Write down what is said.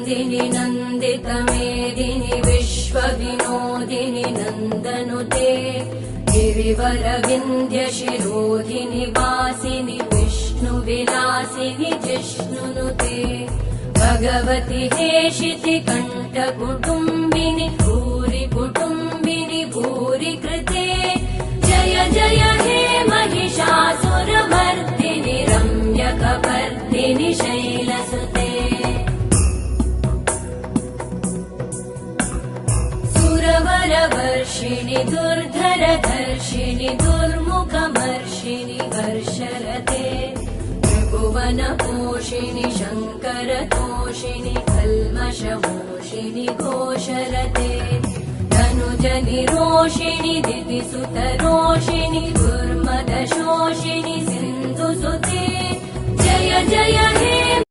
नन्दिनि नन्दितमेदिनि विश्वविनोदिनि नन्दनुते गिरिवरविन्ध्यशिरोधिनि वासिनि विष्णुविलासिनि जिष्णुनुते भगवति हेशिति कण्ठकुटुम्बिनि भूरि कुटुम्बिनि भूरि कृते जय जय हे महिषासुरमर्दिनि रम्यकपर्दिनि शैलसुते सुरवरवर्षिणि दुर्धरधर्षिणि दुर्मुखमर्षिणि वर्षरते त्रिभुवनपोषिणि शङ्करतोषिणि कल्मषमोषिणि घोषरते धनुजनिरोषिणि दितिसुतरोषिणि दुर्मदशोषिणि सिन्धुसुते जय जय हे